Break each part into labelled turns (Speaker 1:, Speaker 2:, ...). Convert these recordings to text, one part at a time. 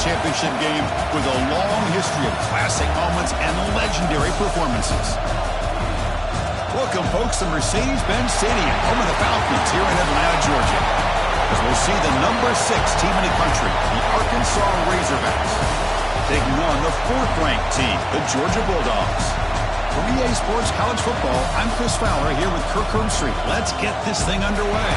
Speaker 1: championship game with a long history of classic moments and legendary performances. Welcome, folks, to Mercedes-Benz Stadium, home of the Falcons here in Atlanta, Georgia, as we'll see the number 6 team in the country, the Arkansas Razorbacks, taking on the 4th-ranked team, the Georgia Bulldogs. For EA Sports College Football, I'm Chris Fowler here with Kirk Herbstreit. Let's get this thing underway.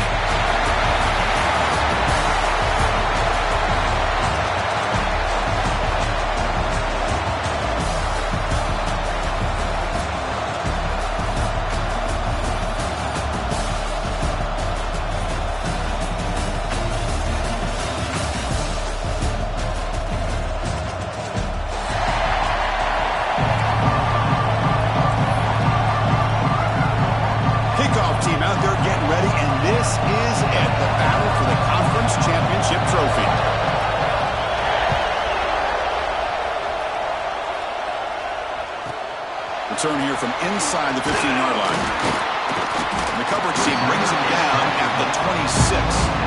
Speaker 1: Team out there getting ready, and this is it, the battle for the conference championship trophy. Return here from inside the 15-yard line. And the coverage team brings him down at the 26.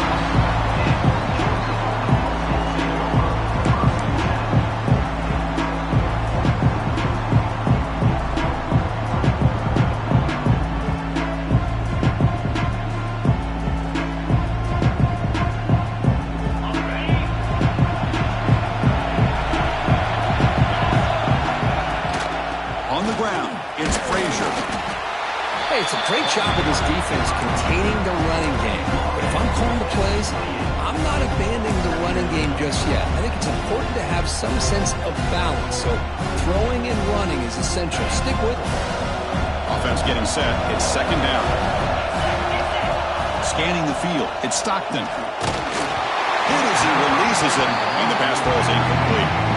Speaker 2: It's a great job of this defense containing the running game. But if I'm calling the plays, I'm not abandoning the running game just yet. I think it's important to have some sense of balance. So throwing and running is essential. Stick with it.
Speaker 1: Offense getting set. It's 2nd down. Scanning the field. It's Stockton. Good as he releases it, and the pass ball is incomplete.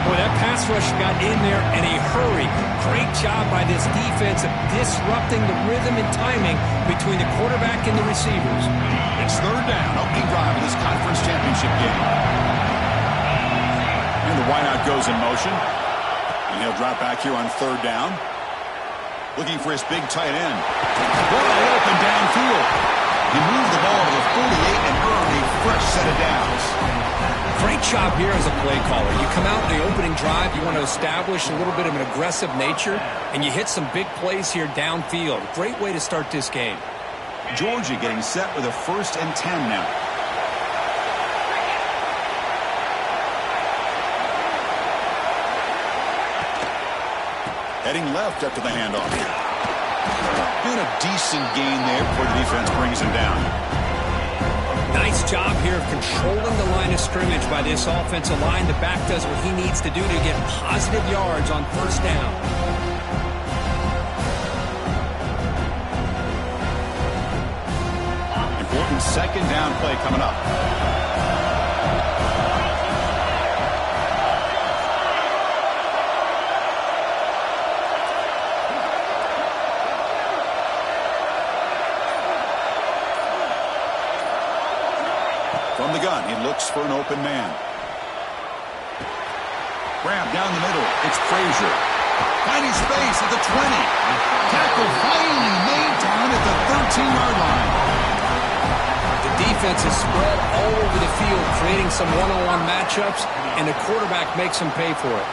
Speaker 2: Boy, that pass rush got in there in a hurry. Great job by this defense of disrupting the rhythm and timing between the quarterback and the receivers.
Speaker 1: It's 3rd down, opening drive of this conference championship game. And the wideout goes in motion. And he'll drop back here on 3rd down. Looking for his big tight end. Wide open downfield. He moved the ball to the 48 and earned a fresh set of downs.
Speaker 2: Great job here as a play caller. You come out in the opening drive, you want to establish a little bit of an aggressive nature, and you hit some big plays here downfield. Great way to start this game.
Speaker 1: Georgia getting set with a 1st and 10 now. Heading left after the handoff. And a decent gain there before the defense brings him down.
Speaker 2: Nice job here of controlling the line of scrimmage by this offensive line. The back does what he needs to do to get positive yards on 1st down.
Speaker 1: Important 2nd down play coming up. From the gun, he looks for an open man. Grab down the middle. It's Frazier. Finding space at the 20. Tackle finally made down at the 13-yard line.
Speaker 2: The defense is spread all over the field, creating some one-on-one matchups, and the quarterback makes them pay for it.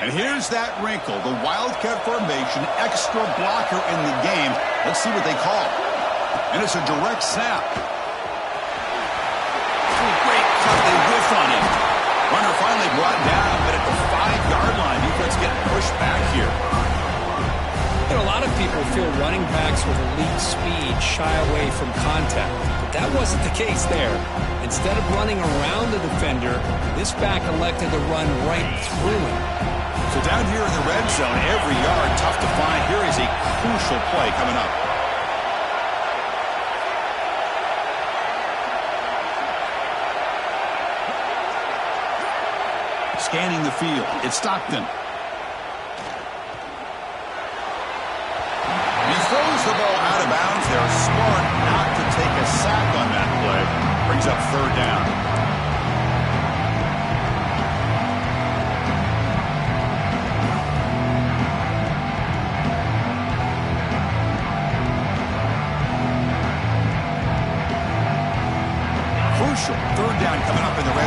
Speaker 1: And here's that wrinkle, the Wildcat formation, extra blocker in the game. Let's see what they call. And it's a direct snap. Great cut, they whiff on him. Runner finally brought down, but at the 5-yard line, defense getting pushed back here.
Speaker 2: You know, a lot of people feel running backs with elite speed shy away from contact. But that wasn't the case there. Instead of running around the defender, this back elected to run right through him.
Speaker 1: So down here in the red zone, every yard tough to find. Here is a crucial play coming up. Scanning the field, it's Stockton. He throws the ball out of bounds. They're smart not to take a sack on that play. Brings up 3rd down.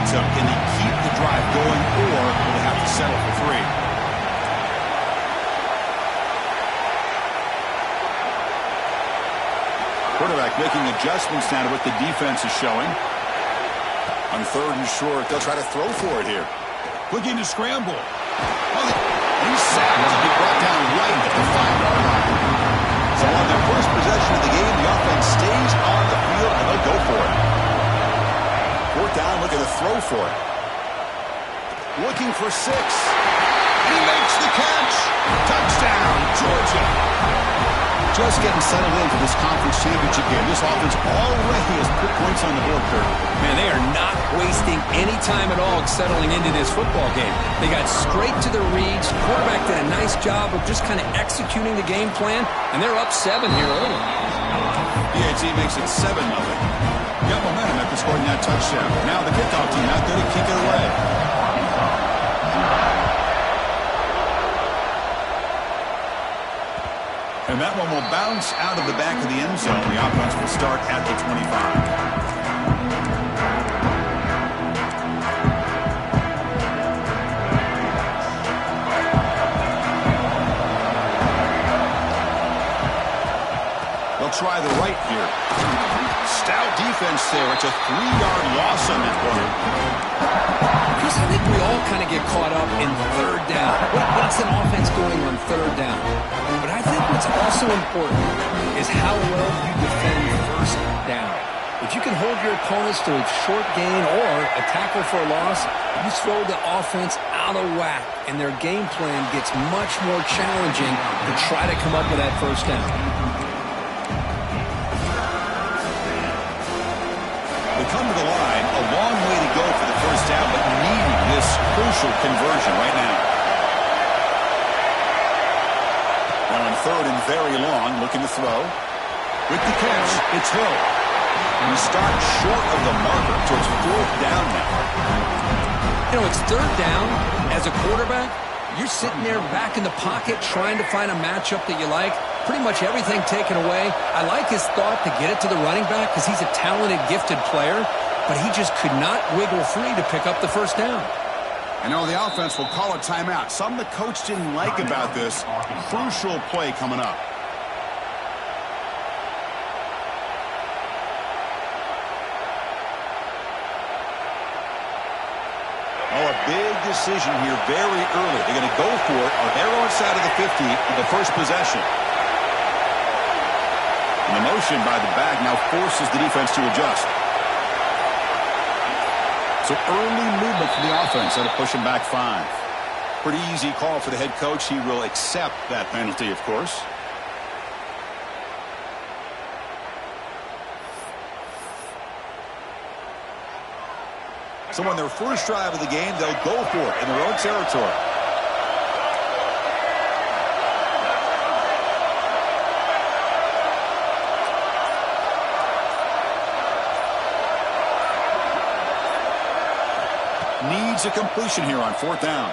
Speaker 1: momentum. Can they keep the drive going, or will they have to settle for three? Quarterback making adjustments now to what the defense is showing. On 3rd and short, they'll try to throw for it here. Looking to scramble. Oh, he's sacked to be brought down right at the 5-yard line. So on their first possession of the game, the offense stays on the field, and they'll go for it. 4th down, looking to throw for it. Looking for 6. And he makes the catch. Touchdown, Georgia. Just getting settled in for this conference championship game. This offense already has put points on the board, Kurt.
Speaker 2: Man, they are not wasting any time at all settling into this football game. They got straight to their reads. Quarterback did a nice job of just kind of executing the game plan, and they're up 7 here early.
Speaker 1: The makes it 7-0. Got momentum after scoring that touchdown. Now the kickoff team out there to kick it away. And that one will bounce out of the back of the end zone. The offense will start at the 25. They'll try the right here. Stout defense there. It's a 3-yard loss on that one.
Speaker 2: Chris, I think we all kind of get caught up in 3rd down. What's an offense doing on 3rd down? But I think what's also important is how well you defend 1st down. If you can hold your opponents to a short gain or a tackle for a loss, you throw the offense out of whack, and their game plan gets much more challenging to try to come up with that 1st down.
Speaker 1: They come to the line, a long way to go for the 1st down, but needing this crucial conversion right now. Now on 3rd and very long, looking to throw. With the catch, it's Hill. And he starts short of the marker, so it's 4th down now.
Speaker 2: You know, it's 3rd down. As a quarterback, you're sitting there back in the pocket trying to find a matchup that you like. Pretty much everything taken away. I like his thought to get it to the running back because he's a talented, gifted player, but he just could not wiggle free to pick up the 1st down.
Speaker 1: And now the offense will call a timeout. Something the coach didn't like about this. Crucial play coming up. Oh, a big decision here very early. They're going to go for it on their own side of the 50 in the first possession. And the motion by the back now forces the defense to adjust. So early movement from the offense. That'll push him back 5. Pretty easy call for the head coach. He will accept that penalty, of course. So on their first drive of the game, they'll go for it in their own territory. Needs a completion here on 4th down.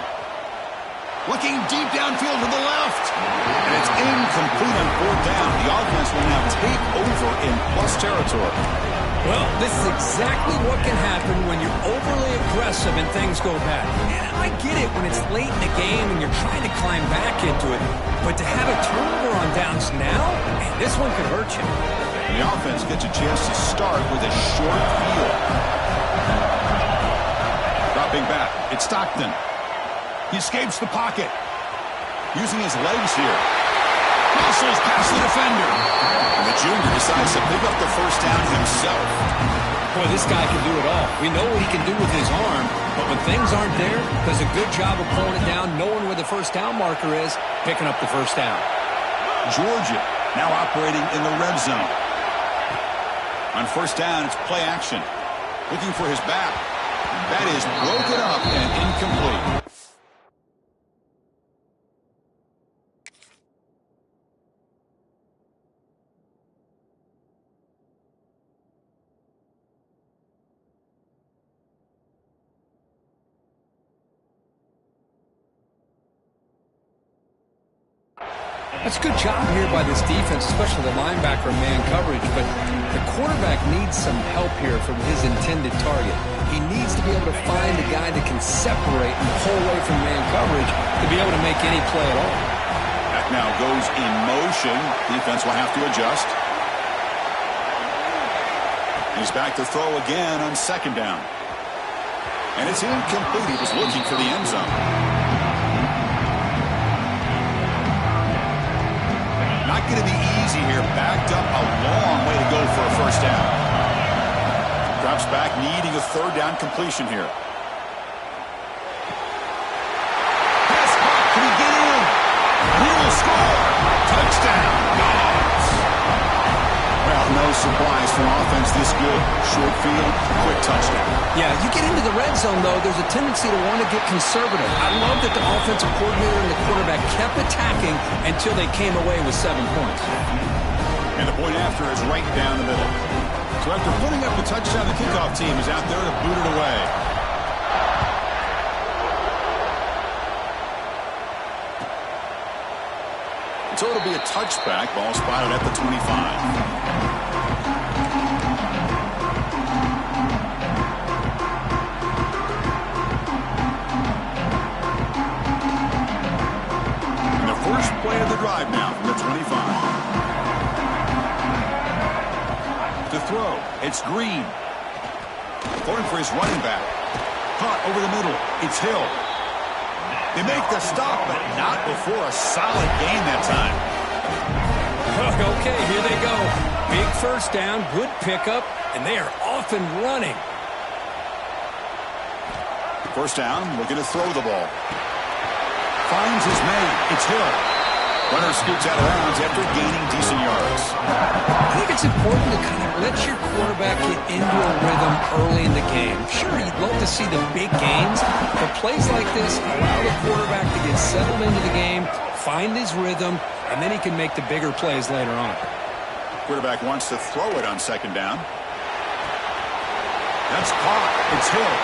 Speaker 1: Looking deep downfield to the left. And it's incomplete on 4th down. The offense will now take over in plus territory.
Speaker 2: Well, this is exactly what can happen when you're overly aggressive and things go bad. And I get it when it's late in the game and you're trying to climb back into it. But to have a turnover on downs now, man, this one could hurt you.
Speaker 1: And the offense gets a chance to start with a short field. Dropping back, it's Stockton. He escapes the pocket. Using his legs here. Muscles past the defender. And the junior decides to pick up the 1st down himself.
Speaker 2: Boy, this guy can do it all. We know what he can do with his arm, but when things aren't there, does a good job of pulling it down, knowing where the 1st down marker is, picking up the 1st down.
Speaker 1: Georgia now operating in the red zone. On 1st down, it's play action. Looking for his back. That is broken up and incomplete.
Speaker 2: That's a good job here by this defense, especially the linebacker man coverage, but the quarterback needs some help here from his intended target. He needs to be able to find a guy that can separate and pull away from man coverage to be able to make any play at all.
Speaker 1: Back now goes in motion. Defense will have to adjust. He's back to throw again on second down. And it's incomplete. He was looking for the end zone. Not going to be easy here. Backed up a long way to go for a first down. Drops back, needing a third down completion here. Pass caught. Can he get in? He will score. Touchdown. Dogs. Well, no surprise for an offense this good. Short field, quick touchdown.
Speaker 2: Yeah, you get into the red zone, though, there's a tendency to want to get conservative. I love that the offensive coordinator and the quarterback kept attacking until they came away with 7 points.
Speaker 1: And the point after is right down the middle. So after putting up the touchdown, the kickoff team is out there to boot it away. So it'll be a touchback. Ball spotted at the 25. First play of the drive now from the 25. To throw, it's Green. Going for his running back. Caught over the middle. It's Hill. They make the stop, but not before a solid gain that time.
Speaker 2: Okay, here they go. Big first down, good pickup, and they are off and running.
Speaker 1: First down, looking to throw the ball. Finds his man. It's Hill. Runner scoots out of bounds after gaining decent yards.
Speaker 2: I think it's important to kind of let your quarterback get into a rhythm early in the game. Sure, you'd love to see the big gains, but plays like this allow the quarterback to get settled into the game, find his rhythm, and then he can make the bigger plays later on.
Speaker 1: Quarterback wants to throw it on second down. That's caught. It's Hill.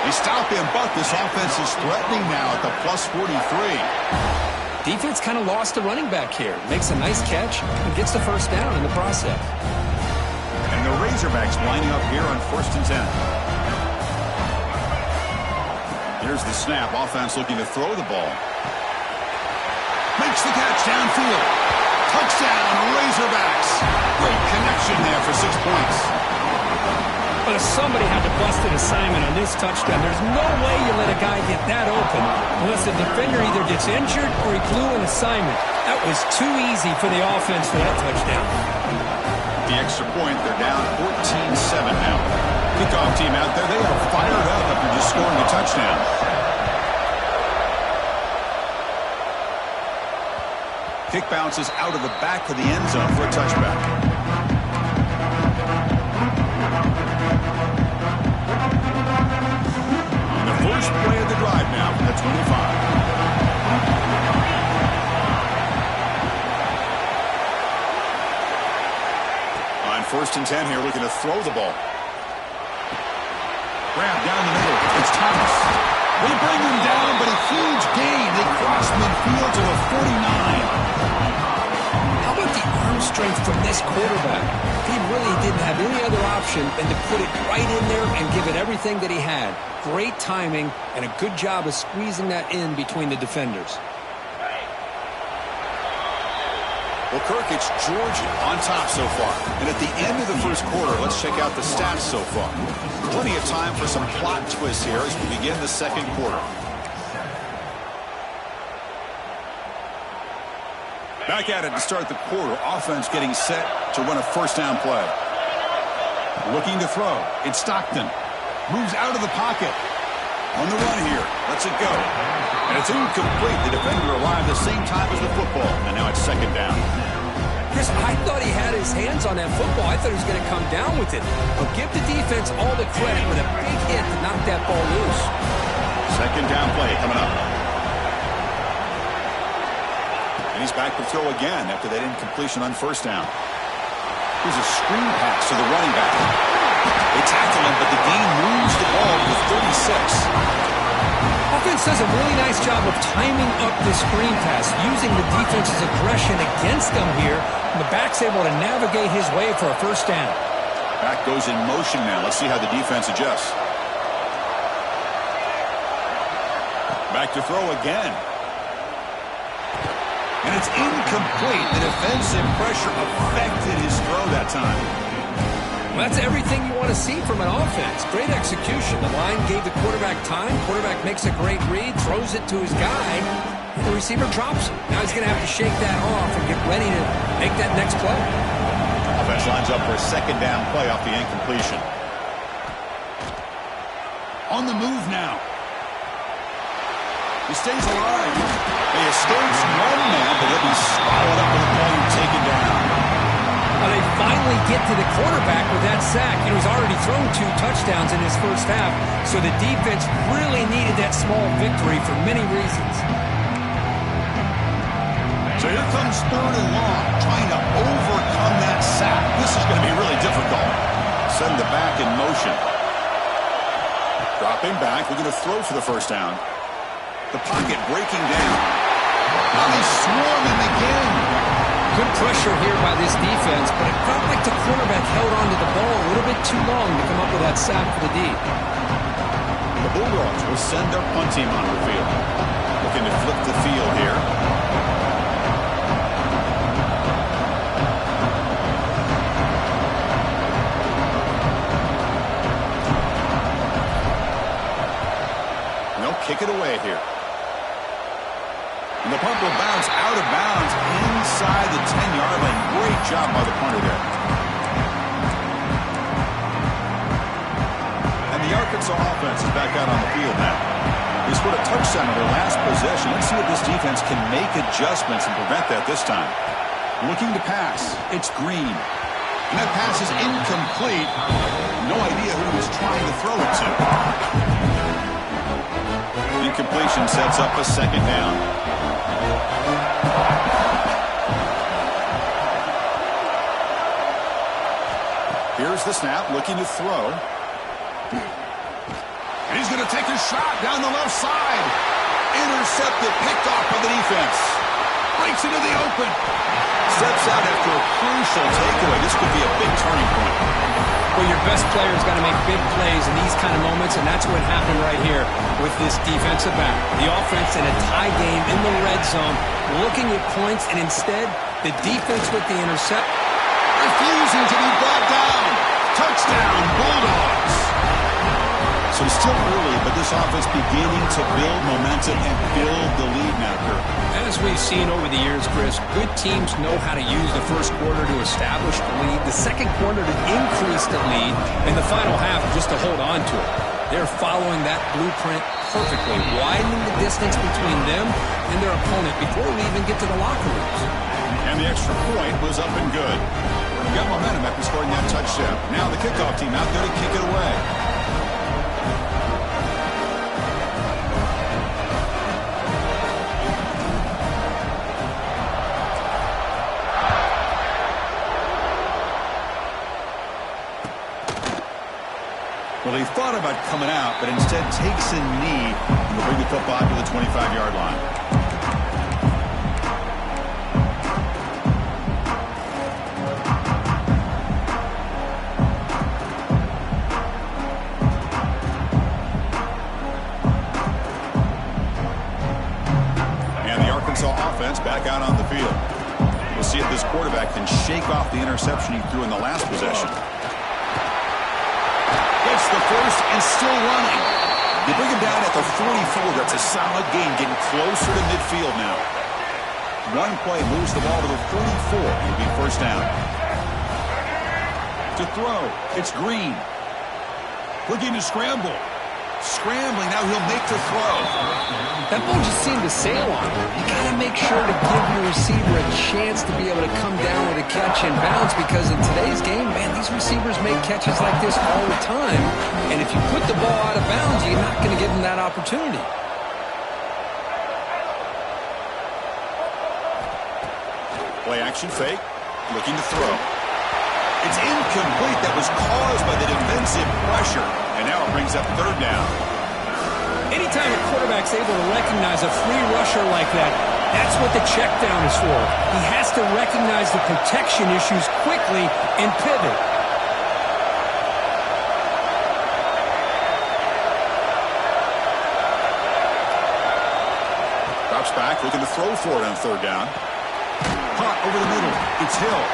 Speaker 1: They stop him, but this offense is threatening now at the plus 43.
Speaker 2: Defense kind of lost a running back here. Makes a nice catch and gets the first down in the process.
Speaker 1: And the Razorbacks lining up here on 1st and 10. Here's the snap. Offense looking to throw the ball. Makes the catch downfield. Touchdown, Razorbacks. Great connection there for 6 points.
Speaker 2: But if somebody had to bust an assignment on this touchdown, there's no way you let a guy get that open unless the defender either gets injured or he blew an assignment. That was too easy for the offense for that touchdown.
Speaker 1: The extra point, they're down 14-7 now. Kickoff team out there, they are fired up after just scoring a touchdown. Kick bounces out of the back of the end zone for a touchback. First play of the drive now from the 25. On 1st and 10 here, looking to throw the ball. Grab down the middle. It's Thomas. They bring him down, but a huge gain. They cross midfield to the 49.
Speaker 2: How about the arm strength from this quarterback? He really didn't have any other option than to put it right in there and give it everything that he had. Great timing and a good job of squeezing that in between the defenders.
Speaker 1: Well, Kirk, it's Georgia on top so far. And at the end of the first quarter, let's check out the stats so far. Plenty of time for some plot twists here as we begin the second quarter. Back at it to start the quarter. Offense getting set to run a first down play. Looking to throw. It's Stockton. Moves out of the pocket. On the run here. Lets it go. And it's incomplete. The defender arrived the same time as the football. And now it's second down.
Speaker 2: Chris, I thought he had his hands on that football. I thought he was going to come down with it. But give the defense all the credit with a big hit to knock that ball loose.
Speaker 1: Second down play coming up. And he's back to throw again after that incompletion on first down. Here's a screen pass to the running back. They tackle him, but the gain moves the ball to 36.
Speaker 2: Oh, offense does a really nice job of timing up the screen pass, using the defense's aggression against them here. And the back's able to navigate his way for a first down.
Speaker 1: Back goes in motion now. Let's see how the defense adjusts. Back to throw again. And it's incomplete. The defensive pressure affected his throw that time.
Speaker 2: Well, that's everything you want to see from an offense. Great execution. The line gave the quarterback time. Quarterback makes a great read, throws it to his guy, and the receiver drops it. Now he's going to have to shake that off and get ready to make that next play.
Speaker 1: Offense lines up for a second down play off the incompletion. On the move now. He stays alive. He escapes one man, but he'll be swallowed up with a play and taken down.
Speaker 2: Well, they finally get to the quarterback with that sack. He's already thrown 2 touchdowns in his first half, so the defense really needed that small victory for many reasons.
Speaker 1: So here comes 3rd and long, trying to overcome that sack. This is going to be really difficult. Send the back in motion. Dropping back, looking to throw for the first down. The pocket breaking down. Now they swarm him again.
Speaker 2: Good pressure here by this defense, but it felt like the quarterback held onto the ball a little bit too long to come up with that sack for the D.
Speaker 1: The Bulldogs will send their punt team onto the field. Looking to flip the field here. And they'll kick it away here. And the punt will bounce out of bounds inside the 10-yard line. Great job by the punter there. And the Arkansas offense is back out on the field now. They scored a touchdown on their last possession. Let's see if this defense can make adjustments and prevent that this time. Looking to pass. It's Green. And that pass is incomplete. No idea who he was trying to throw it to. Incompletion sets up a second down. Here's the snap, looking to throw. And he's going to take a shot down the left side. Intercepted, picked off by the defense. Breaks into the open. Steps out after a crucial takeaway. This could be a big turning point.
Speaker 2: Well, your best player's got to make big plays in these kind of moments, and that's what happened right here with this defensive back. The offense in a tie game in the red zone, looking at points, and instead, the defense with the intercept.
Speaker 1: Refusing to be brought down. Touchdown, Bulldogs. So it's still early, but this offense beginning to build momentum and build the lead now, Kirk.
Speaker 2: As we've seen over the years, Chris, good teams know how to use the first quarter to establish the lead, the second quarter to increase the lead, and the final half just to hold on to it. They're following that blueprint perfectly, widening the distance between them and their opponent before we even get to the locker rooms.
Speaker 1: And the extra point was up and good. We got momentum after scoring that touchdown. Now the kickoff team out there to kick it away. Well, he thought about coming out, but instead takes a knee and will bring the football to the 25-yard line. Offense back out on the field. We'll see if this quarterback can shake off the interception he threw in the last possession. Gets the first and still running. They bring him down at the 44. That's a solid gain, getting closer to midfield now. One play moves the ball to the 44. It'll be first down. To throw, it's Green. Looking to scramble. Scrambling, now he'll make the throw.
Speaker 2: That ball just seemed to sail on him. You got to make sure to give your receiver a chance to be able to come down with a catch and bounce, because in today's game, man, these receivers make catches like this all the time. And if you put the ball out of bounds, you're not going to give them that opportunity.
Speaker 1: Play action fake, looking to throw. It's incomplete. That was caused by the defensive pressure. And now it brings up third down.
Speaker 2: Anytime a quarterback's able to recognize a free rusher like that, that's what the check down is for. He has to recognize the protection issues quickly and pivot.
Speaker 1: Drops back, looking to throw for it on third down. Hot over the middle. It's Hill.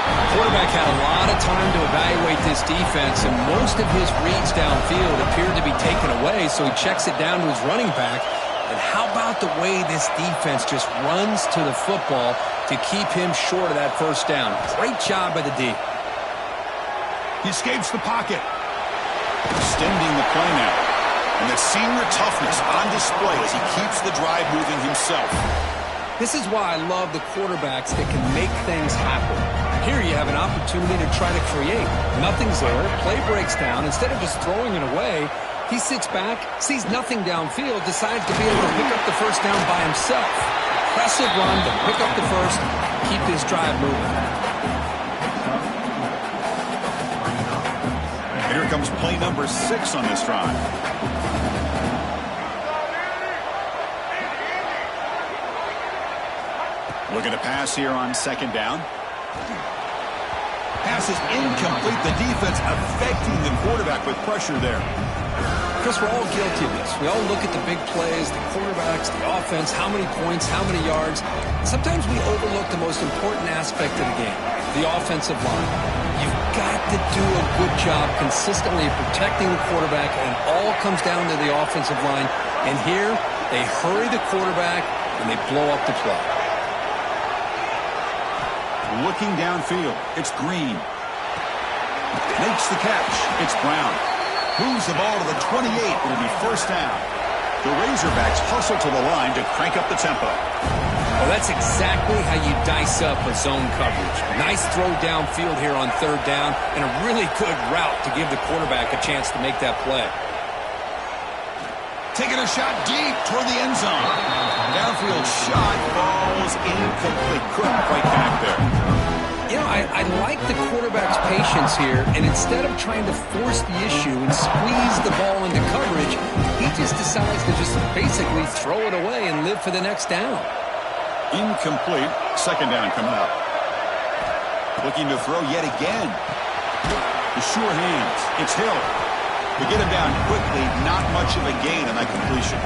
Speaker 2: The quarterback had a lot of time to evaluate this defense, and most of his reads downfield appeared to be taken away, so he checks it down to his running back. And how about the way this defense just runs to the football to keep him short of that first down? Great job by the D.
Speaker 1: He escapes the pocket. Extending the play now. And that senior toughness on display as he keeps the drive moving himself.
Speaker 2: This is why I love the quarterbacks that can make things happen. Here you have an opportunity to try to create. Nothing's there. Play breaks down. Instead of just throwing it away, he sits back, sees nothing downfield, decides to be able to pick up the first down by himself. Impressive run to pick up the first, keep this drive moving.
Speaker 1: And here comes play number 6 on this drive. Looking to pass here on second down. Pass is incomplete. The defense affecting the quarterback with pressure there.
Speaker 2: Chris, we're all guilty of this. We all look at the big plays, the quarterbacks, the offense, how many points, how many yards. Sometimes we overlook the most important aspect of the game, the offensive line. You've got to do a good job consistently protecting the quarterback, and it all comes down to the offensive line. And here, they hurry the quarterback, and they blow up the play.
Speaker 1: Looking downfield, it's Green. Makes the catch, it's Brown. Moves the ball to the 28, it'll be first down. The Razorbacks hustle to the line to crank up the tempo.
Speaker 2: Well, that's exactly how you dice up a zone coverage. Nice throw downfield here on third down, and a really good route to give the quarterback a chance to make that play.
Speaker 1: Taking a shot deep toward the end zone. Downfield shot falls incomplete. Couldn't quite connect there.
Speaker 2: You know, I like the quarterback's patience here, and instead of trying to force the issue and squeeze the ball into coverage, he just decides to just basically throw it away and live for the next down.
Speaker 1: Incomplete. Second down coming up. Looking to throw yet again. The sure hands. It's Hill. To get him down quickly, not much of a gain on that completion.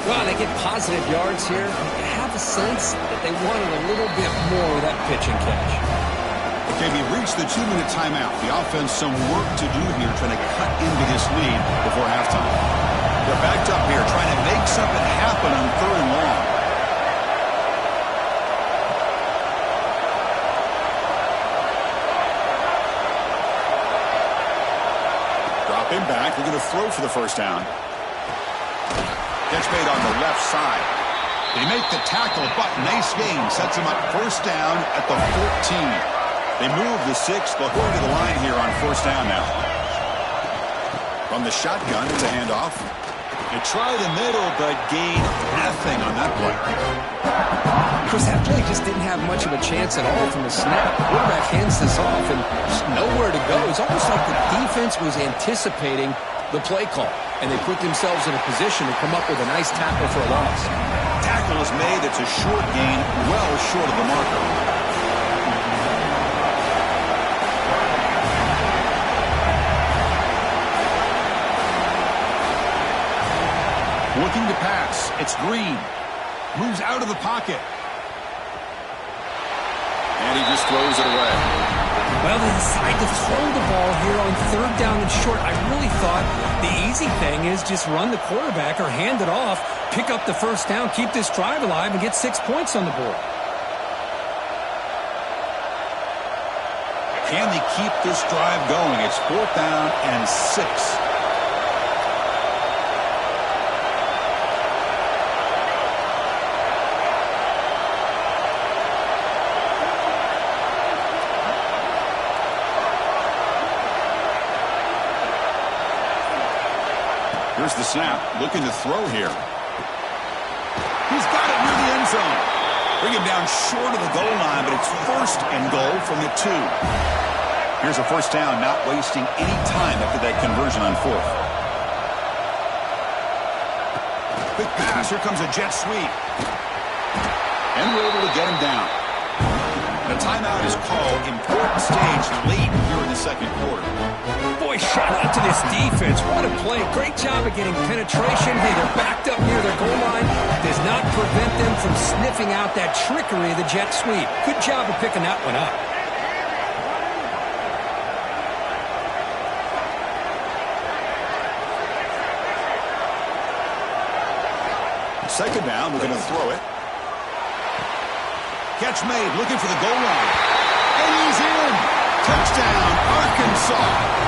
Speaker 2: Well, they get positive yards here. You have a sense that they wanted a little bit more of that pitch and catch.
Speaker 1: Okay, we've reached the 2-minute timeout. The offense some work to do here trying to cut into this lead before halftime. They're backed up here trying to make something happen on third and long. Dropping back, looking to throw for the first down. Catch made on the left side. They make the tackle, but nice gain. Sets them up first down at the 14. They move the 6. They'll go to the line here on first down now. From the shotgun, it's a handoff. They try the middle, but gain nothing on that play.
Speaker 2: Chris, that play just didn't have much of a chance at all from the snap. The quarterback hands this off, and just nowhere to go. It's almost like the defense was anticipating the play call, and they put themselves in a position to come up with a nice tackle for a loss.
Speaker 1: Tackle is made. It's a short gain, well short of the marker. Looking to pass. It's Green. Moves out of the pocket. And he just throws it away.
Speaker 2: Well, they decide to throw the ball here on third down and short. I really thought the easy thing is just run the quarterback or hand it off, pick up the first down, keep this drive alive, and get 6 points on the board.
Speaker 1: Can they keep this drive going? It's fourth down and 6. Here's the snap, looking to throw here. He's got it near the end zone. Bring him down short of the goal line, but it's first and goal from the 2. Here's a first down, not wasting any time after that conversion on fourth. Quick pass. Here comes a jet sweep. And we're able to get him down. The timeout is called. Important stage late here in the second quarter.
Speaker 2: Boy, shout out to this defense. What a play. Great job of getting penetration. Hey, they're backed up near their goal line. Does not prevent them from sniffing out that trickery of the jet sweep. Good job of picking that one up.
Speaker 1: Second down, we're going to throw it. Catch made, looking for the goal line. And he's in. Touchdown, Arkansas.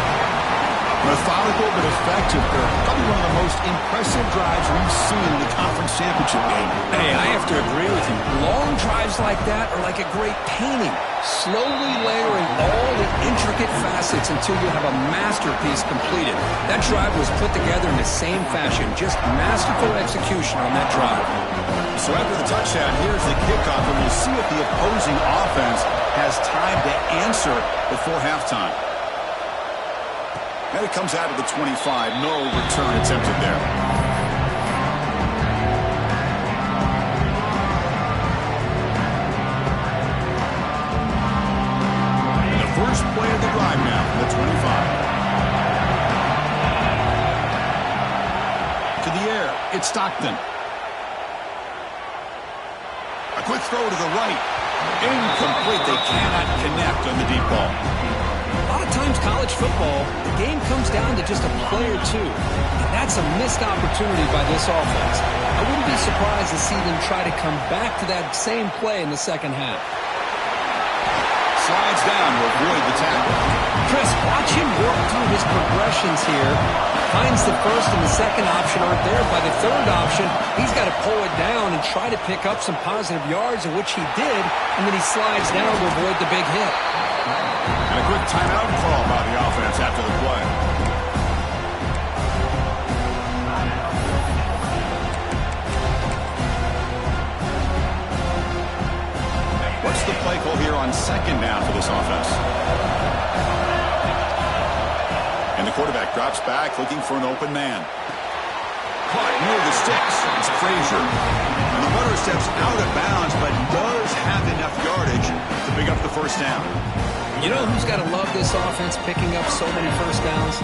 Speaker 1: Methodical but effective. Probably one of the most impressive drives we've seen in the conference championship game.
Speaker 2: Hey, I have to agree with you. Long drives like that are like a great painting. Slowly layering all the intricate facets until you have a masterpiece completed. That drive was put together in the same fashion. Just masterful execution on that drive.
Speaker 1: So after the touchdown, here's the kickoff, and we'll see if the opposing offense has time to answer before halftime. And it comes out of the 25. No return attempted there. And the first play of the drive now from the 25. To the air. It's Stockton. A quick throw to the right. Incomplete. They cannot connect on the deep ball.
Speaker 2: A lot of times college football, the game comes down to just a play or two. And that's a missed opportunity by this offense. I wouldn't be surprised to see them try to come back to that same play in the second half.
Speaker 1: Slides down to avoid the tackle.
Speaker 2: Chris, watch him work through his progressions here. Finds the first and the second option aren't there. By the third option, he's got to pull it down and try to pick up some positive yards, of which he did, and then he slides down to avoid the big hit.
Speaker 1: And a quick timeout call by the offense after the play. What's the play call here on second down for this offense? And the quarterback drops back looking for an open man. Caught near the sticks. It's Frazier. And the runner steps out of bounds but does have enough yardage to pick up the first down.
Speaker 2: You know who's got to love this offense picking up so many first downs?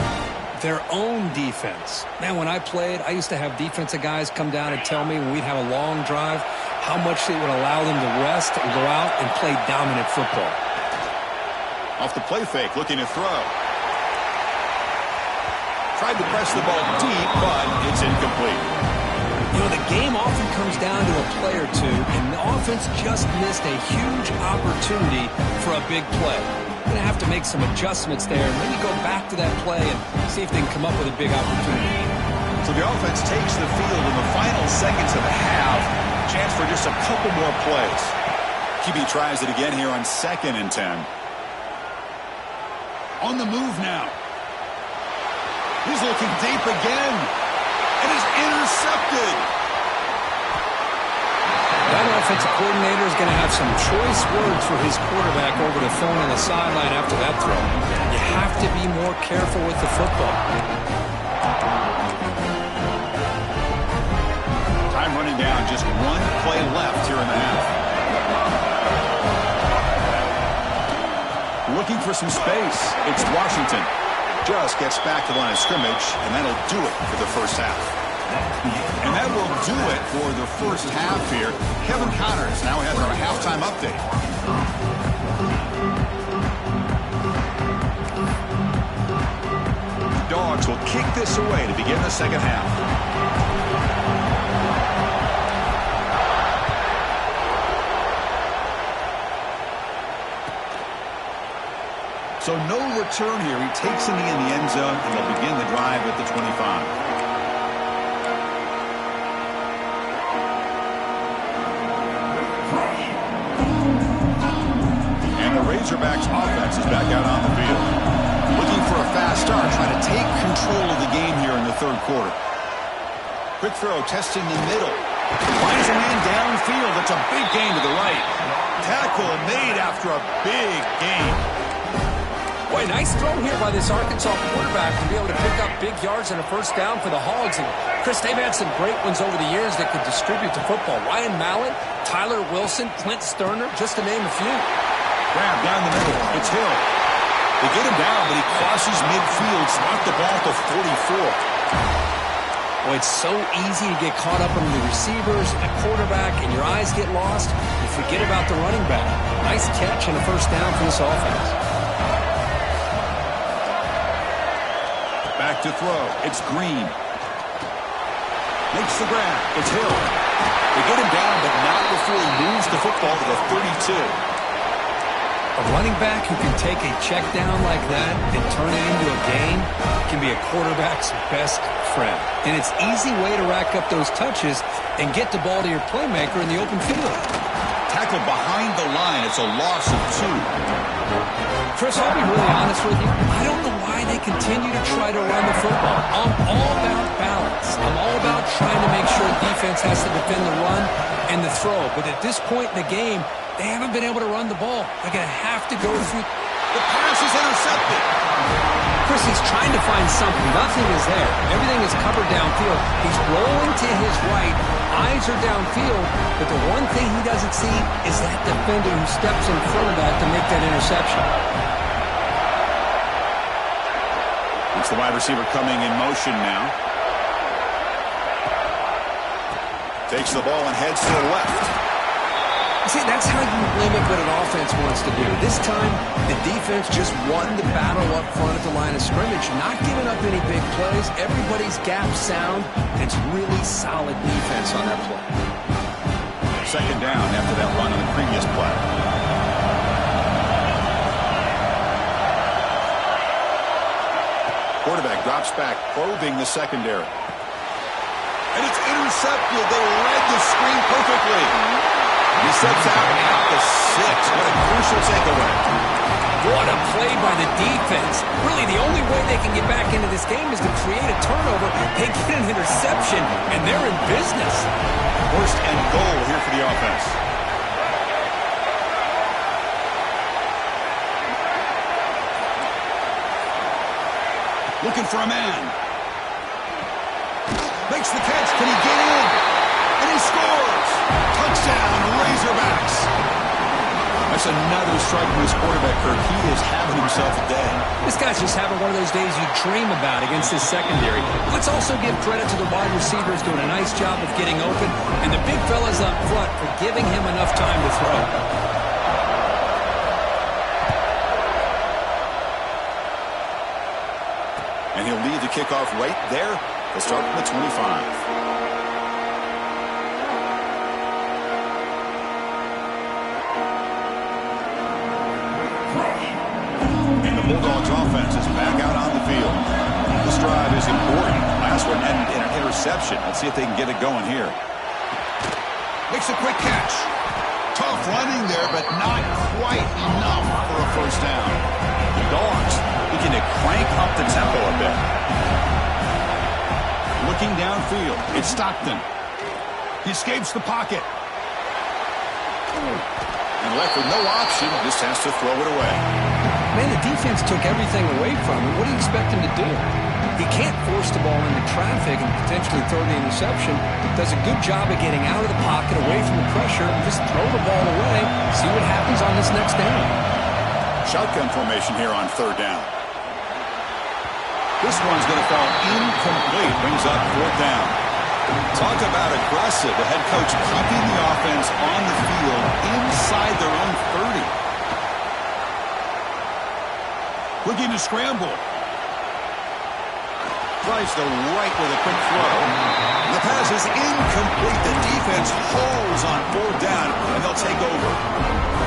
Speaker 2: Their own defense. Man, when I played, I used to have defensive guys come down and tell me when we'd have a long drive how much it would allow them to rest and go out and play dominant football.
Speaker 1: Off the play fake, looking to throw. Tried to press the ball deep, but it's incomplete.
Speaker 2: You know, the game often comes down to a play or two, and the offense just missed a huge opportunity for a big play. Going to have to make some adjustments there and maybe go back to that play and see if they can come up with a big opportunity.
Speaker 1: So the offense takes the field in the final seconds of the half. Chance for just a couple more plays. QB tries it again here on 2nd and 10. On the move now. He's looking deep again. And is intercepted.
Speaker 2: That offensive coordinator is going to have some choice words for his quarterback over the phone on the sideline after that throw. You have to be more careful with the football.
Speaker 1: Time running down, just one play left here in the half. Looking for some space. It's Washington. Just gets back to the line of scrimmage, and that'll do it for the first half. And that will do it for the first half here. Kevin Connors now has our halftime update. The Dogs will kick this away to begin the second half. So no return here. He takes it in the end zone, and they'll begin the drive at the 25. And the Razorbacks offense is back out on the field. Looking for a fast start, trying to take control of the game here in the third quarter. Quick throw, testing the middle. Finds a man downfield. It's a big gain to the right. Tackle made after a big gain.
Speaker 2: Boy, nice throw here by this Arkansas quarterback to be able to pick up big yards and a first down for the Hogs. And, Chris, they've had some great ones over the years that could distribute the football. Ryan Mallett, Tyler Wilson, Clint Sterner, just to name a few.
Speaker 1: Grab down the middle. It's Hill. They get him down, but he crosses midfield, knocked the ball to 44.
Speaker 2: Boy, it's so easy to get caught up on the receivers and the quarterback, and your eyes get lost. You forget about the running back. Nice catch and a first down for this offense.
Speaker 1: Back to throw. It's Green. Makes the grab. It's Hill. They get him down, but not before he moves the football to the 32.
Speaker 2: A running back who can take a check down like that and turn it into a gain can be a quarterback's best friend. And it's an easy way to rack up those touches and get the ball to your playmaker in the open field.
Speaker 1: Tackled behind the line. It's a loss of 2.
Speaker 2: Chris, I'll be really honest with you. I don't know why they continue to try to run the football. I'm all about balance. I'm all about trying to make sure defense has to defend the run and the throw. But at this point in the game, they haven't been able to run the ball. They're going to have to go through.
Speaker 1: The pass is intercepted.
Speaker 2: Chris, he's trying to find something. Nothing is there. Everything is covered downfield. He's rolling to his right. Eyes are downfield. But the one thing he doesn't see is that defender who steps in front of that to make that interception.
Speaker 1: It's the wide receiver coming in motion now. Takes the ball and heads to the left.
Speaker 2: See, that's how you limit what an offense wants to do. This time, the defense just won the battle up front at the line of scrimmage, not giving up any big plays. Everybody's gap sound. It's really solid defense on that play.
Speaker 1: Second down after that run on the previous play. Quarterback drops back, probing the secondary. And it's intercepted. They read the screen perfectly. He steps out at the 6. What a crucial takeaway.
Speaker 2: What a play by the defense. Really, the only way they can get back into this game is to create a turnover. They get an interception, and they're in business.
Speaker 1: First and goal here for the offense. Looking for a man. Makes the catch. Can he get in? And he scores. Touchdown, Razorbacks. That's another strike for his quarterback, Kirk. He is having himself a day.
Speaker 2: This guy's just having one of those days you dream about against his secondary. Let's also give credit to the wide receivers doing a nice job of getting open, and the big fellas up front for giving him enough time to throw.
Speaker 1: And he'll lead the kickoff right there. They'll start from the 25. Bulldogs offense is back out on the field. This drive is important. Last one ended in an interception. Let's see if they can get it going here. Makes a quick catch. Tough running there, but not quite enough for a first down. The Dogs looking to crank up the tempo a bit. Looking downfield. It's Stockton. He escapes the pocket. And left with no option, just has to throw it away.
Speaker 2: Man, the defense took everything away from him. What do you expect him to do? He can't force the ball into traffic and potentially throw the interception. Does a good job of getting out of the pocket, away from the pressure, and just throw the ball away. See what happens on this next down.
Speaker 1: Shotgun formation here on third down. This one's going to fall incomplete. Brings up fourth down. Talk about aggressive. The head coach keeping the offense on the field inside their own 30. Looking to scramble. Tries to right with a quick throw. The pass is incomplete. The defense holds on fourth down, and they'll take over.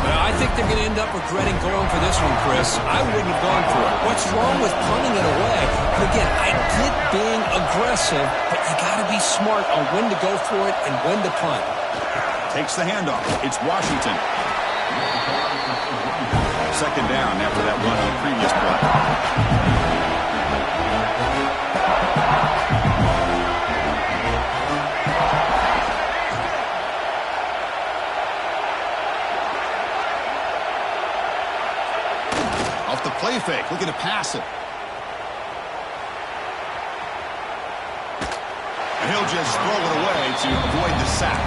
Speaker 2: Well, I think they're going to end up regretting going for this one, Chris. I wouldn't have gone for it. What's wrong with punting it away? And again, I get being aggressive, but you got to be smart on when to go for it and when to punt.
Speaker 1: Takes the handoff. It's Washington. Second down after that run on the previous play. play fake, looking to pass it. And he'll just throw it away to avoid the sack.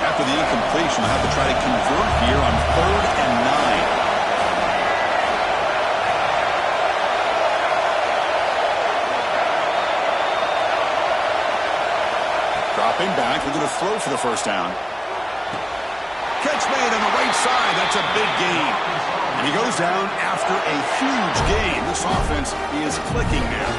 Speaker 1: After the incompletion, they'll have to try to convert here on 3rd and 9. Dropping back, we're going to throw for the first down. Catch made on the right side. That's a big gain. And he goes down after a huge gain. This offense is clicking now.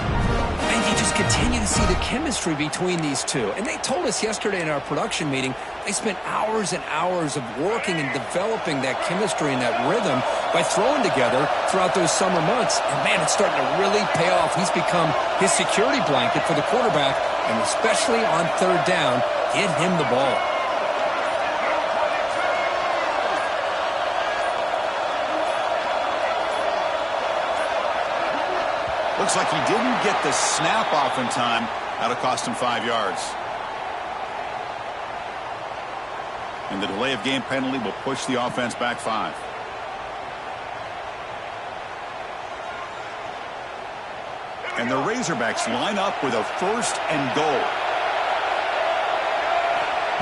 Speaker 2: And you just continue to see the chemistry between these two. And they told us yesterday in our production meeting, they spent hours and hours of working and developing that chemistry and that rhythm by throwing together throughout those summer months. And, man, it's starting to really pay off. He's become his security blanket for the quarterback, and especially on 3rd down, get him the ball.
Speaker 1: Looks like he didn't get the snap off in time. That'll cost him 5 yards. And the delay of game penalty will push the offense back 5. And the Razorbacks line up with a 1st and goal.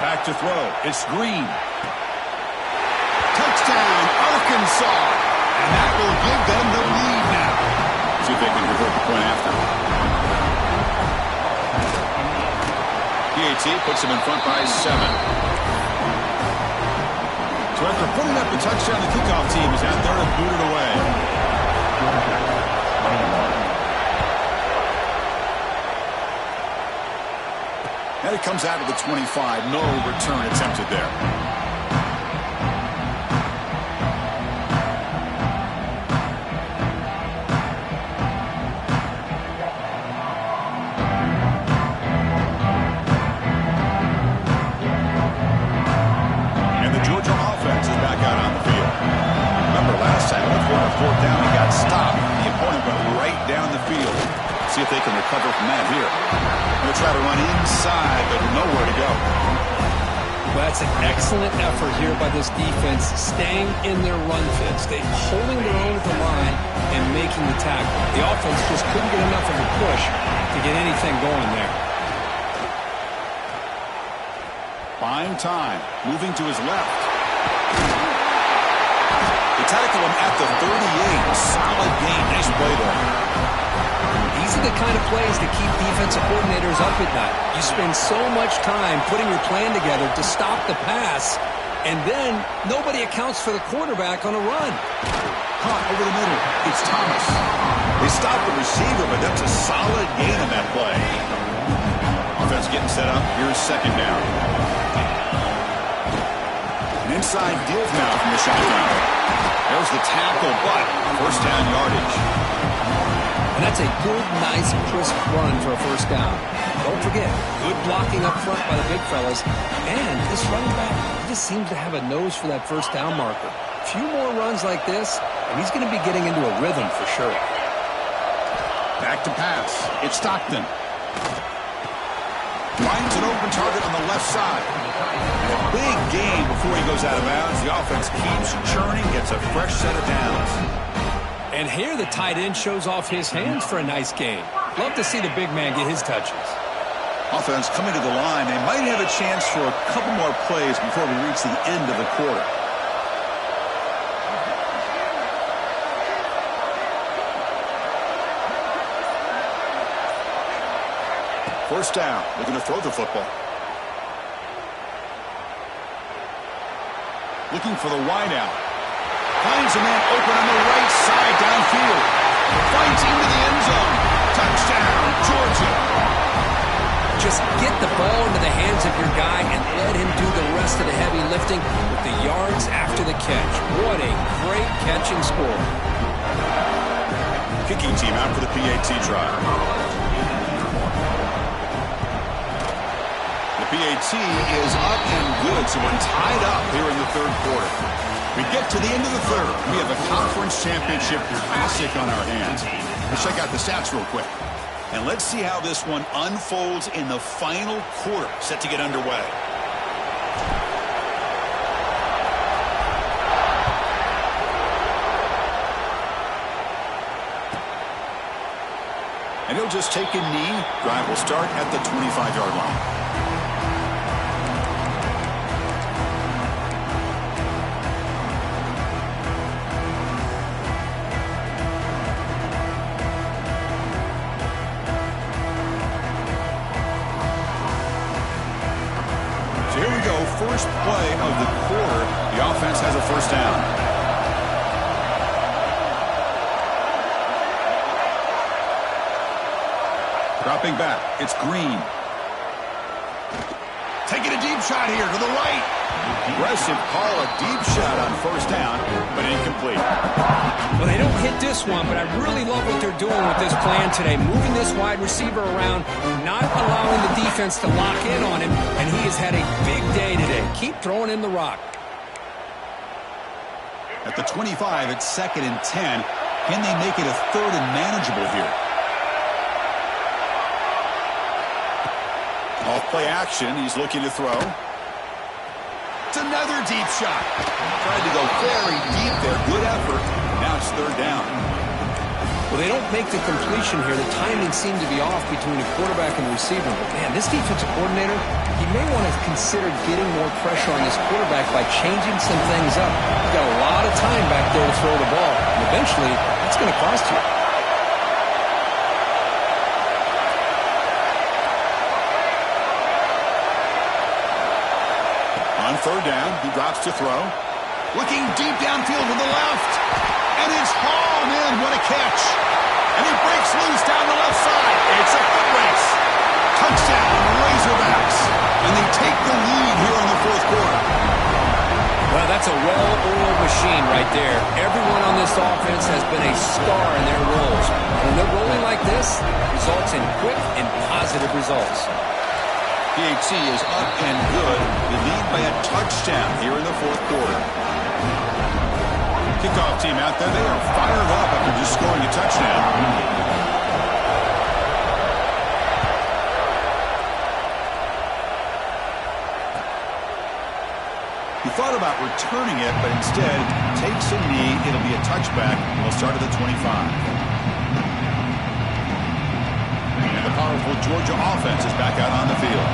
Speaker 1: Back to throw. It's Green. Touchdown, Arkansas. And that will give them the lead now. See if they can convert the point after. PAT puts them in front by 7. So after putting up the touchdown, the kickoff team is out there to boot it away. And it comes out of the 25. No return attempted there. And the Georgia offense is back out on the field. Remember last time, on 4th down, he got stopped. The opponent went right down the field. See if they can recover from that here. They'll try to run inside, but nowhere to go.
Speaker 2: Well, that's an excellent effort here by this defense, staying in their run fits. They holding their own at the line and making the tackle. The offense just couldn't get enough of a push to get anything going there.
Speaker 1: Buying time, moving to his left. They tackle him at the 38. Solid gain. Nice play there.
Speaker 2: These are the kind of plays that keep defensive coordinators up at night. You spend so much time putting your plan together to stop the pass, and then nobody accounts for the quarterback on a run.
Speaker 1: Caught over the middle. It's Thomas. They stop the receiver, but that's a solid gain on that play. Offense getting set up. Here's 2nd down. An inside deal now from the shotgun. There's the tackle, but 1st down yardage.
Speaker 2: And that's a good, nice, crisp run for a 1st down. Don't forget, good blocking up front by the big fellas. And this running back, he just seems to have a nose for that 1st down marker. A few more runs like this, and he's going to be getting into a rhythm for sure.
Speaker 1: Back to pass. It's Stockton. Finds an open target on the left side. And a big gain before he goes out of bounds. The offense keeps churning, gets a fresh set of downs.
Speaker 2: And here the tight end shows off his hands for a nice gain. Love to see the big man get his touches.
Speaker 1: Offense coming to the line. They might have a chance for a couple more plays before we reach the end of the quarter. First down. Looking to throw the football. Looking for the wideout. Finds a man open on the right side downfield. Fights into the end zone. Touchdown, Georgia.
Speaker 2: Just get the ball into the hands of your guy and let him do the rest of the heavy lifting with the yards after the catch. What a great catch and score.
Speaker 1: Kicking team out for the PAT try. The PAT is up and good, so we're tied up here in the 3rd quarter. We get to the end of the 3rd. We have a conference championship classic on our hands. Let's check out the stats real quick. And let's see how this one unfolds in the final quarter, set to get underway. just take a knee. Drive will start at the 25-yard line. First play of the quarter, the offense has a first down. Dropping back, it's Green. Taking a deep shot here to the right. Aggressive call, a deep shot on first down, but incomplete.
Speaker 2: Well, they don't hit this one, but I really love what they're doing with this plan today. Moving this wide receiver around, not allowing the defense to lock in on him, and he has had a big day today. Keep throwing in the rock.
Speaker 1: At the 25, it's 2nd and 10. Can they make it a 3rd and manageable here? Off play action, he's looking to throw. It's another deep shot. Tried to go very deep there. Good effort. Now it's 3rd down.
Speaker 2: Well, they don't make the completion here. The timing seemed to be off between the quarterback and the receiver. But, man, this defensive coordinator, he may want to consider getting more pressure on this quarterback by changing some things up. He's got a lot of time back there to throw the ball. And eventually, it's going to cost you.
Speaker 1: On 3rd down, he drops to throw. Looking deep downfield to the left. And it's hauled in. What a catch. And he breaks loose down the left side. It's a foot race. Touchdown, Razorbacks. And they take the lead here in the 4th quarter.
Speaker 2: Well, that's a well-oiled machine right there. Everyone on this offense has been a star in their roles. And when they're rolling like this, results in quick and positive results.
Speaker 1: PHC is up and good. They lead by a touchdown here in the 4th quarter. Kickoff team out there, they are fired up after just scoring a touchdown. He thought about returning it, but instead takes a knee. It'll be a touchback. We'll start at the 25. And the powerful Georgia offense is back out on the field.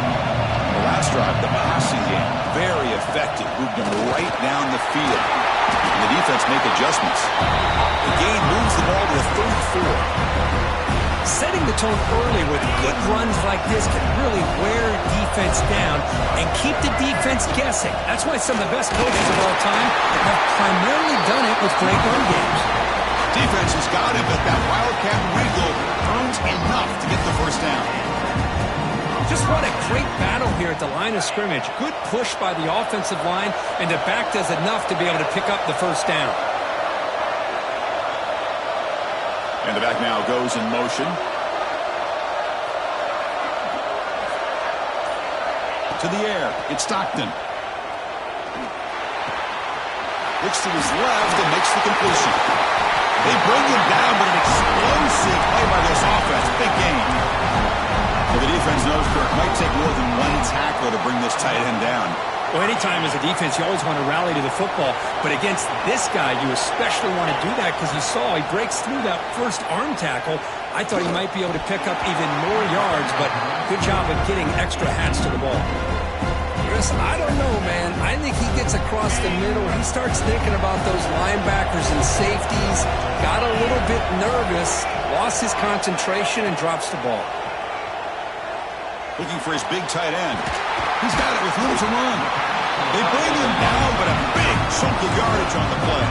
Speaker 1: The last drive, the passing game, very effective. Moved them right down the field. And the defense make adjustments. The game moves the ball to the 34.
Speaker 2: Setting the tone early with good runs like this can really wear defense down and keep the defense guessing. That's why some of the best coaches of all time have primarily done it with great run games.
Speaker 1: Defense has got it, but that Wildcat wriggle earns enough to get the first down.
Speaker 2: Just what a great battle here at the line of scrimmage. Good push by the offensive line, and the back does enough to be able to pick up the first down.
Speaker 1: And the back now goes in motion. To the air, it's Stockton. Looks to his left and makes the completion. They bring him down, but an explosive play by this offense. Big game. Well, the defense knows Kirk might take more than one tackler to bring this tight end down.
Speaker 2: Well, anytime as a defense, you always want to rally to the football. But against this guy, you especially want to do that because you saw he breaks through that first arm tackle. I thought he might be able to pick up even more yards, but good job of getting extra hats to the ball. Chris, I don't know, man. I think he gets across the middle. He starts thinking about those linebackers and safeties. Got a little bit nervous, lost his concentration, and drops the ball.
Speaker 1: Looking for his big tight end. He's got it with room to run. They bring him down, but a big chunk of yardage on the play.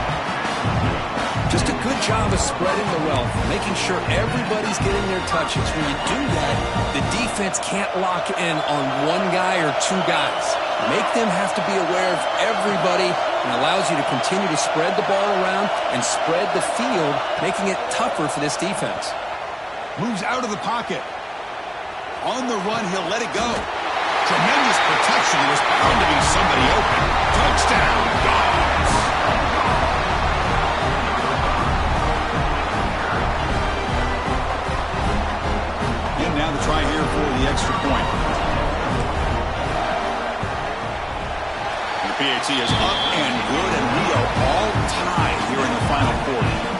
Speaker 2: Just a good job of spreading the wealth, making sure everybody's getting their touches. When you do that, the defense can't lock in on one guy or two guys. Make them have to be aware of everybody, and allows you to continue to spread the ball around and spread the field, making it tougher for this defense.
Speaker 1: Moves out of the pocket. On the run, he'll let it go. Tremendous protection. There was bound to be somebody open. Touchdown, Dogs. And now the try here for the extra point. The PAT is up and good, and we are all tied here in the final quarter.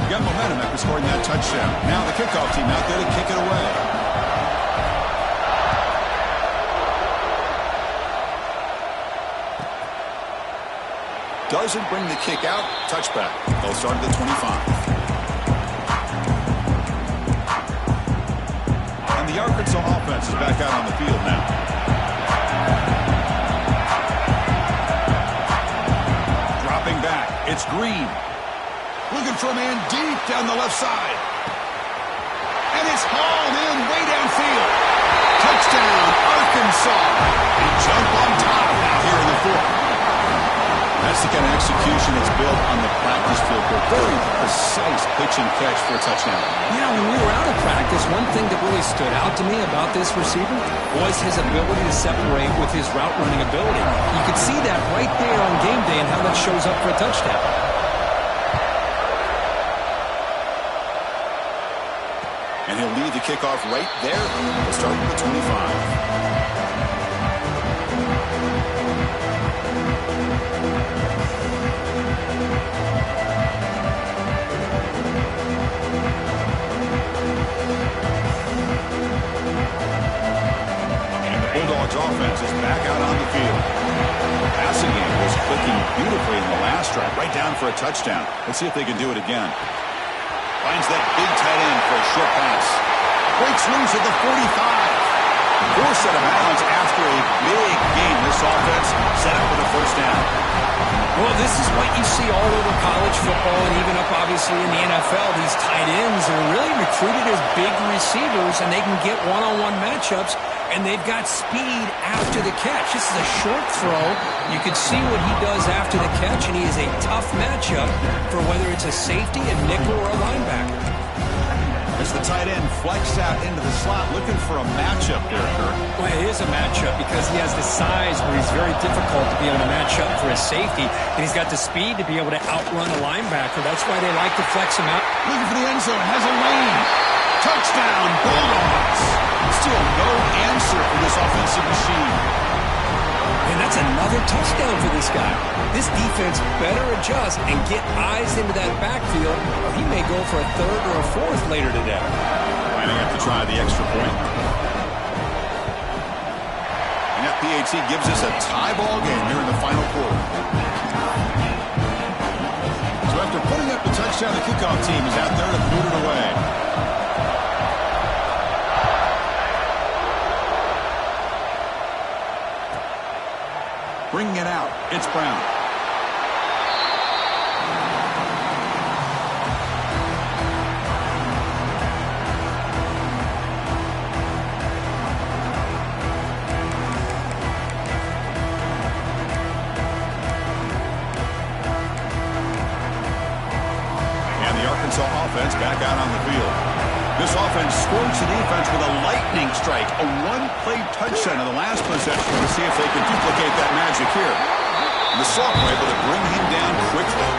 Speaker 1: got momentum after scoring that touchdown. Now the kickoff team out there to kick it away. Doesn't bring the kick out. Touchback. They'll start at the 25. And the Arkansas offense is back out on the field now. Dropping back. It's Green. Looking for a man deep down the left side. And it's hauled in way downfield. Touchdown, Arkansas. They jump on top now here in the fourth. That's the kind of execution that's built on the practice field. Very precise pitch and catch for a touchdown.
Speaker 2: Yeah, when we were out of practice, one thing that really stood out to me about this receiver was his ability to separate with his route running ability. You could see that right there on game day and how that shows up for a touchdown.
Speaker 1: And he'll lead the kickoff right there. We'll start at the 25. Bulldogs offense is back out on the field. The passing game was clicking beautifully in the last drive, right down for a touchdown. Let's see if they can do it again. Finds that big tight end for a short pass. Breaks loose at the 45. Forced out of bounds after a big game. This offense set up with a first down.
Speaker 2: Well, this is what you see all over college football and even up, obviously, in the NFL. These tight ends are really recruited as big receivers, and they can get one-on-one matchups, and they've got speed after the catch. This is a short throw. You can see what he does after the catch, and he is a tough matchup for whether it's a safety, a nickel, or a linebacker.
Speaker 1: As the tight end flexed out into the slot, looking for a matchup there, Kirk.
Speaker 2: Well, it is a matchup because he has the size where he's very difficult to be able to match up for his safety, and he's got the speed to be able to outrun a linebacker. That's why they like to flex him out.
Speaker 1: Looking for the end zone, has a lane. Touchdown, Bulldogs. Still no answer for this offensive machine.
Speaker 2: And that's another touchdown for this guy. This defense better adjust and get eyes into that backfield, or he may go for a third or a fourth later today.
Speaker 1: Might have to try the extra point. And that PAT gives us a tie ball game here in the final quarter. So after putting up the touchdown, the kickoff team is out there to boot it away. Bringing it out, it's Brown. And the Arkansas offense back out on the field. This offense scorched the defense with a lightning strike, a one-play touchdown in the last possession. We'll see if they can duplicate that magic here. The Sophomore able to bring him down quickly.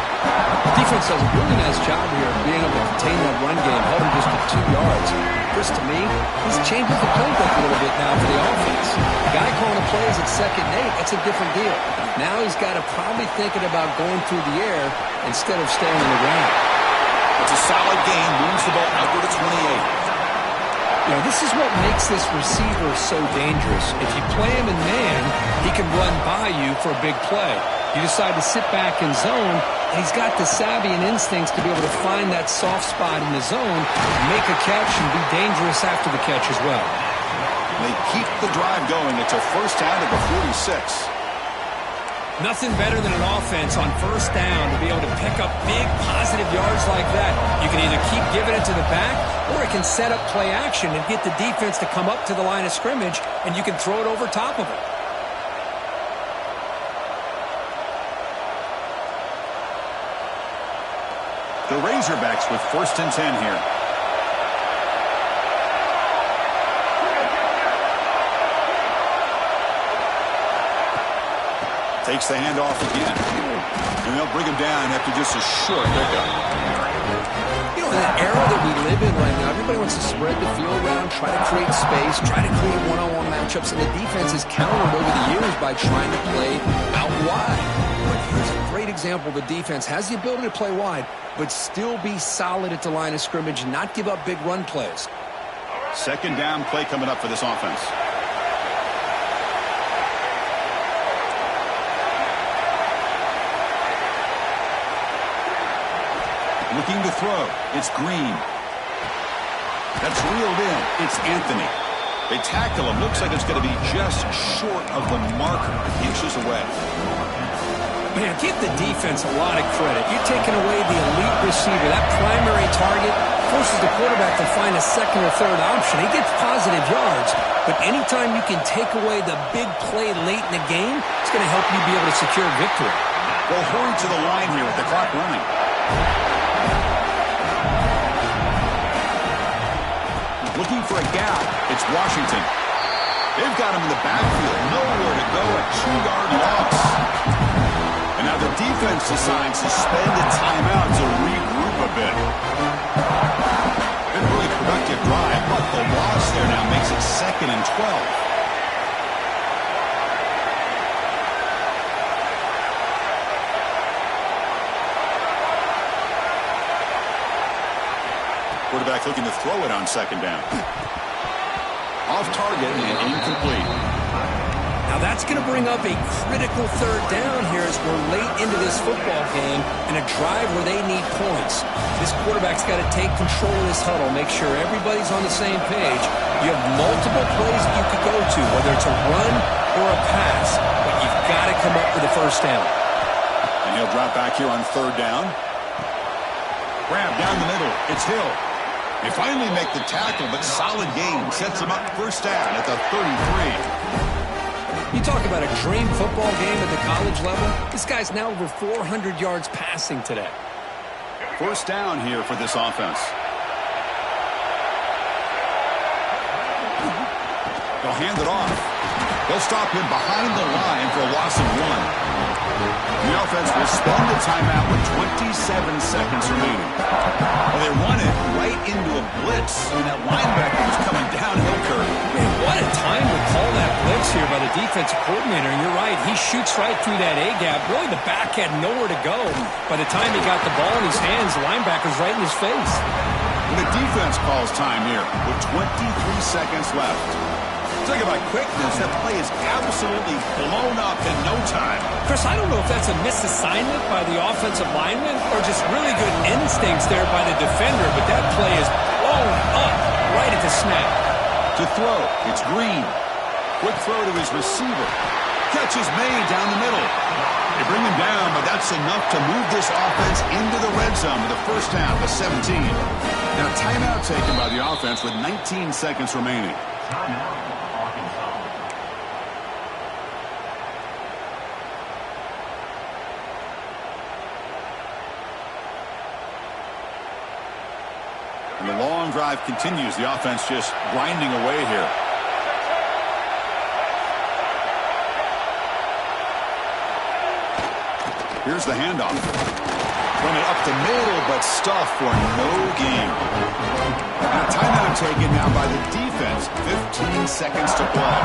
Speaker 2: The defense does a really nice job here of being able to contain that run game, held him just to 2 yards. Chris, to me, he's changed the playbook a little bit now for the offense. The guy calling the plays at 2nd and 8, that's a different deal. Now he's got to probably thinking about going through the air instead of staying on the ground.
Speaker 1: It's a solid game, moves the ball out to the 28.
Speaker 2: You know, this is what makes this receiver so dangerous. If you play him in man, he can run by you for a big play. You decide to sit back in zone, and he's got the savvy and instincts to be able to find that soft spot in the zone, make a catch, and be dangerous after the catch as well.
Speaker 1: They keep the drive going. It's a first down at the 46.
Speaker 2: Nothing better than an offense on first down to be able to pick up big positive yards like that. You can either keep giving it to the back, or it can set up play action and get the defense to come up to the line of scrimmage, and you can throw it over top of it.
Speaker 1: The Razorbacks with 1st and 10 here. Takes the handoff again. And they'll bring him down after just a short pickup.
Speaker 2: You know, in the era that we live in right now, everybody wants to spread the field around, try to create space, try to create one-on-one matchups, and the defense is countered over the years by trying to play out wide. But here's a great example. The defense has the ability to play wide, but still be solid at the line of scrimmage and not give up big run plays.
Speaker 1: Second down play coming up for this offense. Looking to throw. It's Green. That's reeled in. It's Anthony. They tackle him. Looks like it's going to be just short of the marker. Inches away.
Speaker 2: Man, give the defense a lot of credit. You're taking away the elite receiver. That primary target forces the quarterback to find a second or third option. He gets positive yards, but anytime you can take away the big play late in the game, it's going to help you be able to secure victory.
Speaker 1: They'll hurry to the line here with the clock running. Looking for a gap. It's Washington. They've got him in the backfield. Nowhere to go. A 2-yard loss. And now the defense decides to spend a timeout to regroup a bit. Been a really productive drive, but the loss there now makes it 2nd and 12. Quarterback looking to throw it on second down. Off target and incomplete.
Speaker 2: Now that's going to bring up a critical third down here as we're late into this football game and a drive where they need points. This quarterback's got to take control of this huddle, make sure everybody's on the same page. You have multiple plays that you could go to, whether it's a run or a pass, but you've got to come up with a first down.
Speaker 1: And he'll drop back here on third down. Grab down the middle. It's Hill. They finally make the tackle, but solid game sets them up first down at the 33.
Speaker 2: You talk about a dream football game at the college level. This guy's now over 400 yards passing today.
Speaker 1: First down here for this offense. They'll hand it off. They'll stop him behind the line for a loss of 1. The offense will spend the timeout with 27 seconds remaining. Well, they run it right into a blitz, and that linebacker was coming downhill, Kurt.
Speaker 2: Man, what a time to call that blitz here by the defensive coordinator. And you're right, he shoots right through that A-gap. Really, the back had nowhere to go. By the time he got the ball in his hands, the linebacker's right in his face.
Speaker 1: And the defense calls time here with 23 seconds left. Talk about quickness. That play is absolutely blown up in no time.
Speaker 2: Chris, I don't know if that's a misassignment by the offensive lineman or just really good instincts there by the defender, but that play is blown up right at the snap.
Speaker 1: To throw, it's Green. Quick throw to his receiver. Catch is made down the middle. They bring him down, but that's enough to move this offense into the red zone with a first down to 17. Now timeout taken by the offense with 19 seconds remaining. And the long drive continues. The offense just grinding away here. Here's the handoff. Run it up the middle, but stuffed for no gain. And a timeout taken now by the defense. 15 seconds to play.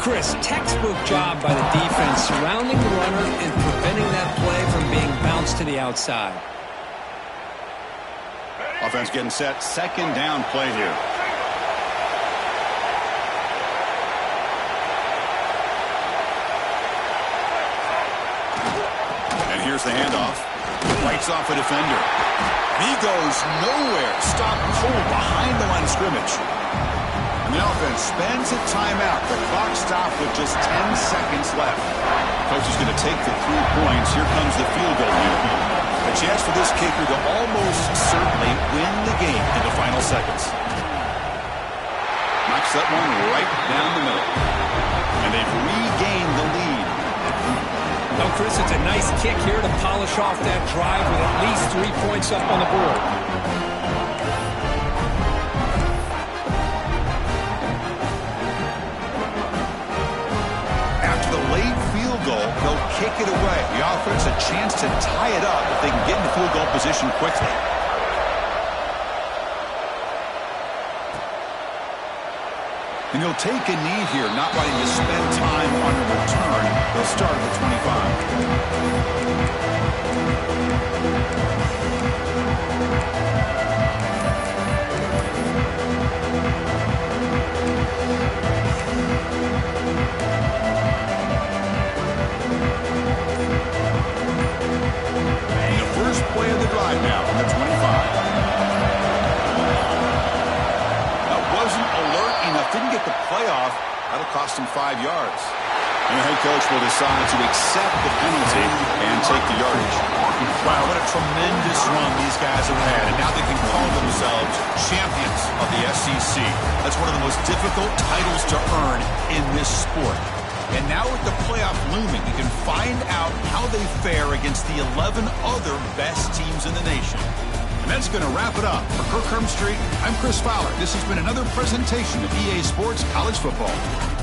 Speaker 2: Chris, textbook job by the defense surrounding the runner and preventing that play from being bounced to the outside.
Speaker 1: Offense getting set. Second down play here. And here's the handoff. Bites off a defender. He goes nowhere. Stopped cold behind the line of scrimmage. And the offense spends a timeout. The clock stopped with just 10 seconds left. Coach is going to take the 3 points. Here comes the field goal here. A chance for this kicker to almost certainly win the game in the final seconds. Knocks that one right down the middle. And they've regained the lead.
Speaker 2: Well, Chris, it's a nice kick here to polish off that drive with at least 3 points up on the board.
Speaker 1: They'll kick it away. The offense a chance to tie it up if they can get into field goal position quickly. And he'll take a knee here, not wanting to spend time on a return. They'll start at the 25. Play of the drive now from the 25. That wasn't alert enough. Didn't get the playoff. That'll cost him 5 yards. And the head coach will decide to accept the penalty and take the yardage. Wow, what a tremendous run these guys have had. And now they can call themselves champions of the SEC. That's one of the most difficult titles to earn in this sport. And now with the playoff looming, you can find out how they fare against the 11 other best teams in the nation. And that's going to wrap it up. For Kirk Street, I'm Chris Fowler. This has been another presentation of EA Sports College Football.